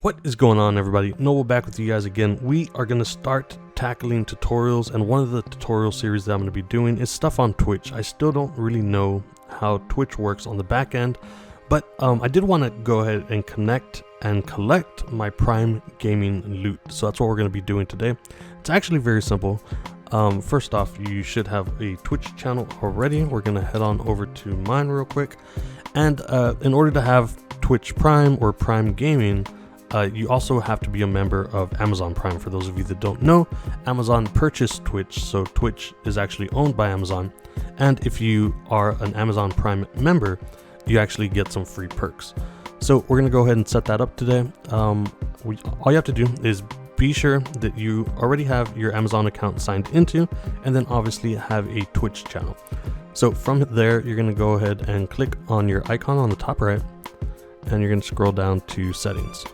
What is going on, everybody? Noble back with you guys again. We are going to start tackling tutorials, and one of the tutorial series that I'm going to be doing is stuff on Twitch. I still don't really know how Twitch works on the back end, but I did want to go ahead and connect and collect my Prime Gaming loot. So that's what we're going to be doing today. It's actually very simple. First off, you should have a Twitch channel already. We're going to head on over to mine real quick. And in order to have Twitch Prime or Prime Gaming, you also have to be a member of Amazon Prime. For those of you that don't know, Amazon purchased Twitch, so Twitch is actually owned by Amazon. And if you are an Amazon Prime member, you actually get some free perks. So we're going to go ahead and set that up today. All you have to do is be sure that you already have your Amazon account signed into, and then obviously have a Twitch channel. So from there, you're going to go ahead and click on your icon on the top right, and you're going to scroll down to settings.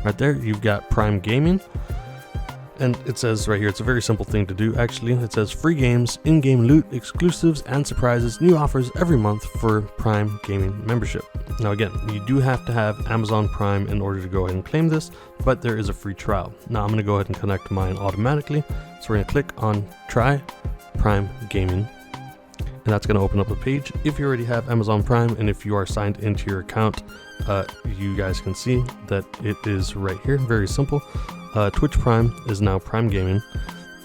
Right there, you've got Prime Gaming, and it says right here, it's a very simple thing to do actually. It says free games, in-game loot, exclusives, and surprises, new offers every month for Prime Gaming membership. Now again, you do have to have Amazon Prime in order to go ahead and claim this, but there is a free trial. Now I'm going to go ahead and connect mine automatically. So we're going to click on Try Prime Gaming, and that's going to open up a page. If you already have Amazon Prime and if you are signed into your account, you guys can see that it is right here. Very simple. Twitch Prime is now Prime Gaming,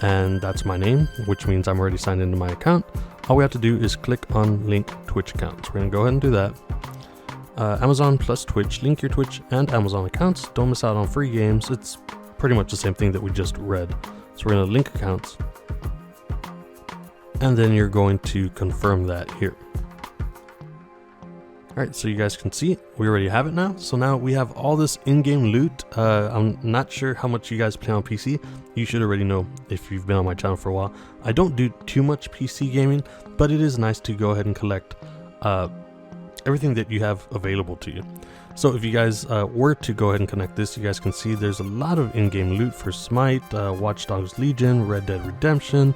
and that's my name, which means I'm already signed into my account. All we have to do is click on link Twitch account. So we're going to go ahead and do that. Amazon plus Twitch, link your Twitch and Amazon accounts. Don't miss out on free games. It's pretty much the same thing that we just read. So we're going to link accounts, and then you're going to confirm that here. Alright, so you guys can see we already have it now. So now we have all this in-game loot. I'm not sure how much you guys play on PC. You should already know if you've been on my channel for a while. I don't do too much PC gaming, but it is nice to go ahead and collect everything that you have available to you. So if you guys were to go ahead and connect this, you guys can see there's a lot of in-game loot for Smite, Watch Dogs Legion, Red Dead Redemption.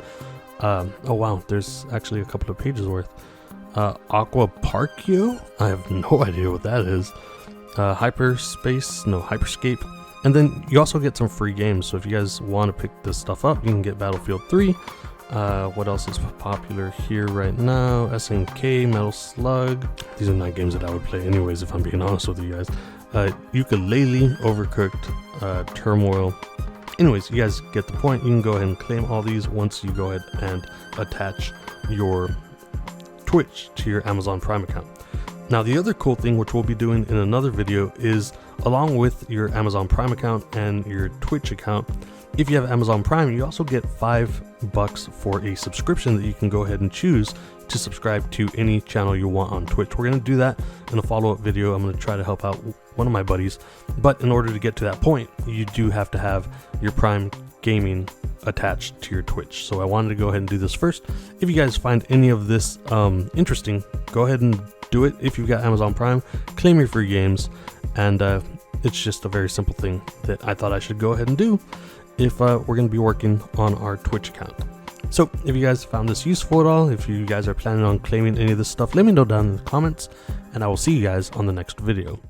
Oh wow, there's actually a couple of pages worth. Aquaparkio? I have no idea what that is. Hyperscape. And then you also get some free games. So if you guys want to pick this stuff up, you can get Battlefield 3. What else is popular here right now? SNK, Metal Slug. These are not games that I would play anyways, if I'm being honest with you guys. Ukulele, Overcooked, Turmoil. Anyways, you guys get the point. You can go ahead and claim all these once you go ahead and attach your Twitch to your Amazon Prime account. Now the other cool thing, which we'll be doing in another video, is along with your Amazon Prime account and your Twitch account, if you have Amazon Prime, you also get $5 for a subscription that you can go ahead and choose to subscribe to any channel you want on Twitch. We're going to do that in a follow-up video. I'm going to try to help out one of my buddies, but in order to get to that point, you do have to have your Prime Gaming attached to your Twitch. So I wanted to go ahead and do this first. If you guys find any of this interesting, go ahead and do it. If you've got Amazon Prime, claim your free games, and it's just a very simple thing that I thought I should go ahead and do if we're going to be working on our Twitch account. So if you guys found this useful at all, if you guys are planning on claiming any of this stuff, let me know down in the comments, and I will see you guys on the next video.